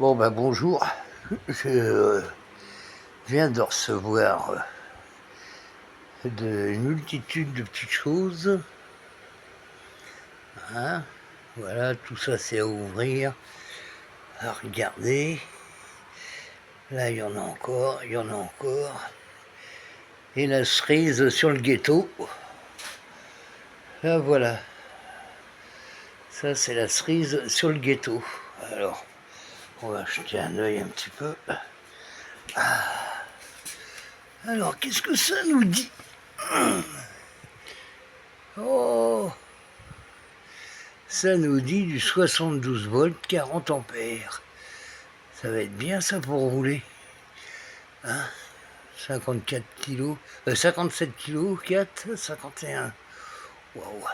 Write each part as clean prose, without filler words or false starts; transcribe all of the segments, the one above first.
Bon ben bonjour, je viens de recevoir une multitude de petites choses, hein. Voilà, tout ça c'est à ouvrir, à regarder. Là il y en a encore, il y en a encore. Et la cerise sur le ghetto. Là voilà, ça c'est la cerise sur le ghetto. Alors, on va jeter un œil un petit peu. Alors, qu'est-ce que ça nous dit? Oh, ça nous dit du 72 volts, 40 ampères. Ça va être bien ça pour rouler. Hein, 54 kilos, 57 kilos, 4, 51. Waouh,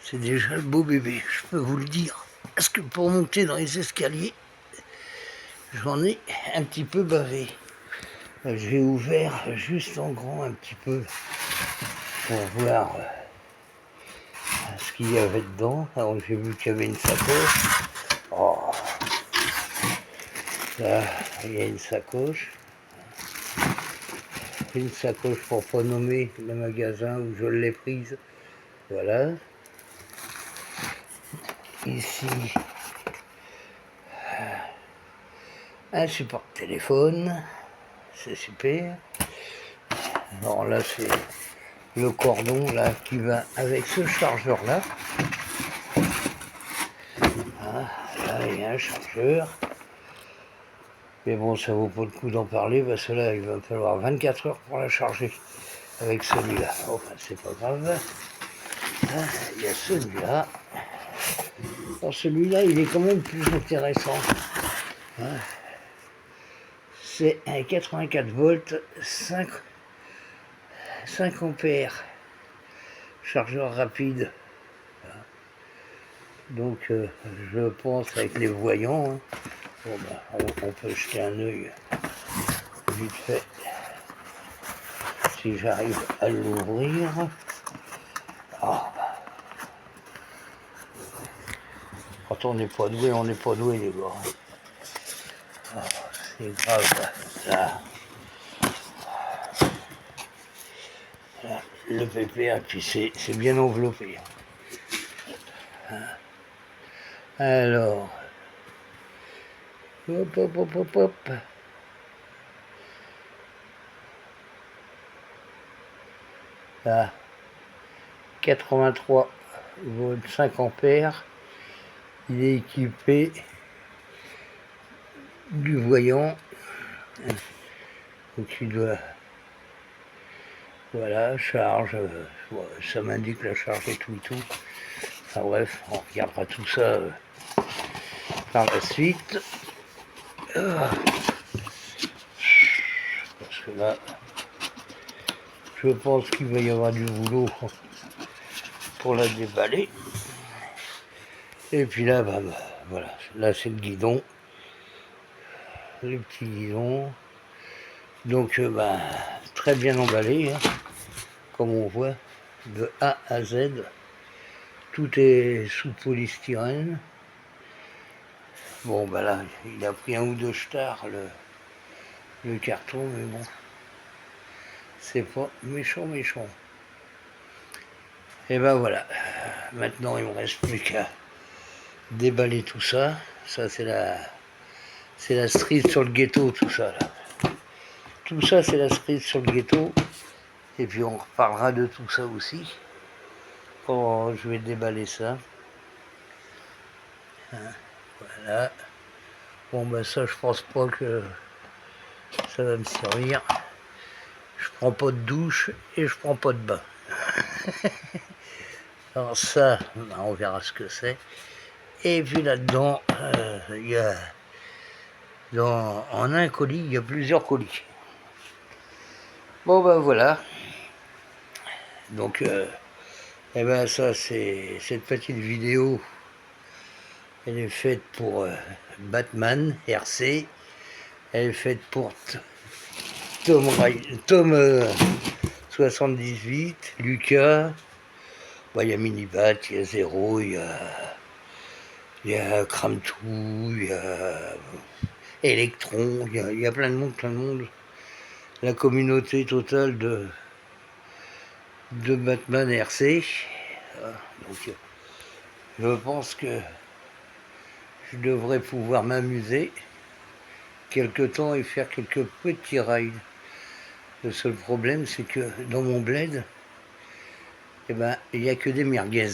c'est déjà le beau bébé, je peux vous le dire. Parce que pour monter dans les escaliers, j'en ai un petit peu bavé. J'ai ouvert juste en grand un petit peu pour voir ce qu'il y avait dedans. Alors j'ai vu qu'il y avait une sacoche. Oh, là, il y a une sacoche. Une sacoche pour pas nommer le magasin où je l'ai prise. Voilà. Ici, un support de téléphone. C'est super. Alors là, c'est le cordon là qui va avec ce chargeur là. Ah, là, il y a un chargeur. Mais bon, ça vaut pas le coup d'en parler parce que là, il va falloir 24 heures pour la charger avec celui-là. Oh, ben, c'est pas grave. Ah, il y a celui-là. Alors celui-là, il est quand même plus intéressant. Hein, c'est un 84 volts, 5 ampères. Chargeur rapide. Donc je pense avec les voyants, hein. Bon, ben, on peut jeter un œil vite fait si j'arrive à l'ouvrir. Ah, quand on n'est pas doué, on n'est pas doué les gars. Ah, c'est grave là. Là, le PPA, puis c'est bien enveloppé. Alors, hop, hop, hop, hop, hop. Là, 83 volts, 5 ampères. Il est équipé du voyant. Donc il doit... Voilà, charge. Ça m'indique la charge et tout et tout. Enfin bref, on regardera tout ça par la suite. Parce que là, je pense qu'il va y avoir du boulot pour la déballer. Et puis là, bah, voilà, là c'est le guidon. Le petit guidon. Donc, bah, très bien emballé, hein, comme on voit, de A à Z. Tout est sous polystyrène. Bon, bah là, il a pris un ou deux jetards, le carton, mais bon, c'est pas méchant, méchant. Et ben voilà, maintenant il me reste plus qu'à déballer tout ça. Ça, c'est la cerise sur le ghetto, tout ça, là. Tout ça, c'est la cerise sur le ghetto. Et puis on reparlera de tout ça aussi. Quand je vais déballer ça. Hein, voilà. Bon ben ça, je pense pas que ça va me servir. Je prends pas de douche et je prends pas de bain. Alors ça, ben on verra ce que c'est. Et puis là-dedans, il y a en un colis, il y a plusieurs colis. Bon ben voilà. Donc et ben ça, c'est cette petite vidéo. Elle est faite pour Batman RC. Elle est faite pour Tom 78, Lucas. Bon, il y a Minibat, il y a Zero, il y a Il y a Cramtou, il y a Electron, il y a plein de monde, plein de monde. La communauté totale de Batman RC. Donc je pense que je devrais pouvoir m'amuser quelque temps et faire quelques petits rides. Le seul problème, c'est que dans mon bled, eh ben, il n'y a que des merguez.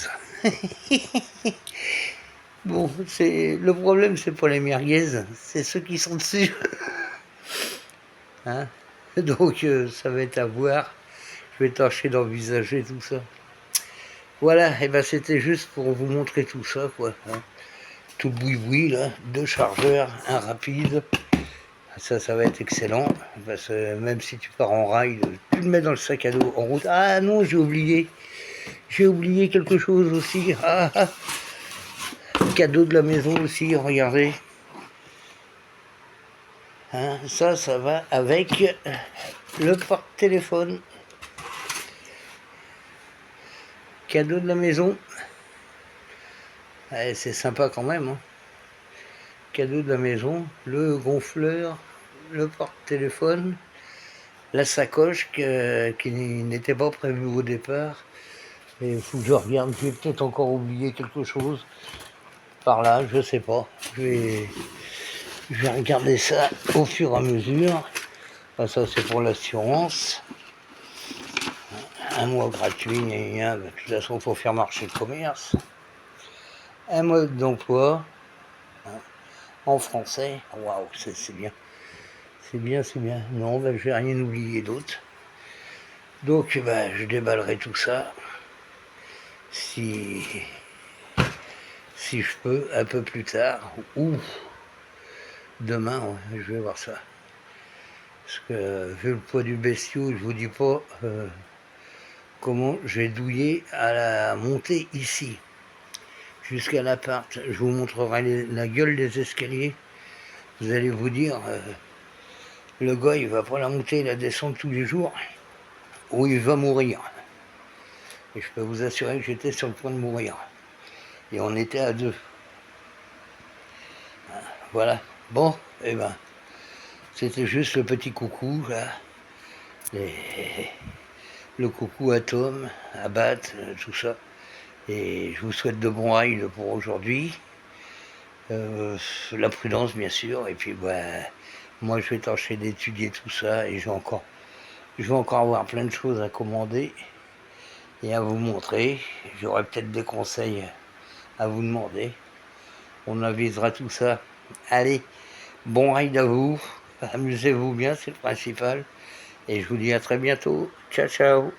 Bon, le problème, c'est pas les merguez, c'est ceux qui sont dessus. Hein, donc ça va être à voir. Je vais tâcher d'envisager tout ça. Voilà, et ben c'était juste pour vous montrer tout ça, quoi. Hein. Tout le boui-boui, là, 2 chargeurs, un rapide. Ça va être excellent, parce que même si tu pars en rail, tu le mets dans le sac à dos en route. Ah non, j'ai oublié quelque chose aussi. Cadeau de la maison aussi, regardez. Hein, ça va avec le porte-téléphone. Cadeau de la maison. Ouais, c'est sympa quand même. Hein. Cadeau de la maison, le gonfleur, le porte-téléphone, la sacoche qui n'était pas prévue au départ. Et il faut que je regarde, j'ai peut-être encore oublié quelque chose par là, je sais pas. Je vais regarder ça au fur et à mesure. Enfin, ça c'est pour l'assurance. Un mois gratuit, de toute façon il faut faire marcher le commerce. Un mode d'emploi en français. Waouh, c'est bien. C'est bien, c'est bien. Non, je vais rien oublier d'autre. Donc je déballerai tout ça. Si je peux, un peu plus tard, ou demain, ouais, je vais voir ça. Parce que vu le poids du bestiau, je vous dis pas comment j'ai douillé à la montée ici, jusqu'à l'appart. Je vous montrerai la gueule des escaliers. Vous allez vous dire, le gars il va pas la monter, la descendre tous les jours, ou il va mourir. Et je peux vous assurer que j'étais sur le point de mourir. Et on était à 2. Voilà. Bon, et ben, c'était juste le petit coucou, là. Le coucou à Tom, à Bat, tout ça. Et je vous souhaite de bons rides pour aujourd'hui. La prudence, bien sûr. Et puis, moi, je vais tâcher d'étudier tout ça. Et je vais encore avoir plein de choses à commander et à vous montrer. J'aurai peut-être des conseils à vous demander. On avisera tout ça. Allez, bon ride à vous. Amusez-vous bien, c'est le principal. Et je vous dis à très bientôt. Ciao, ciao.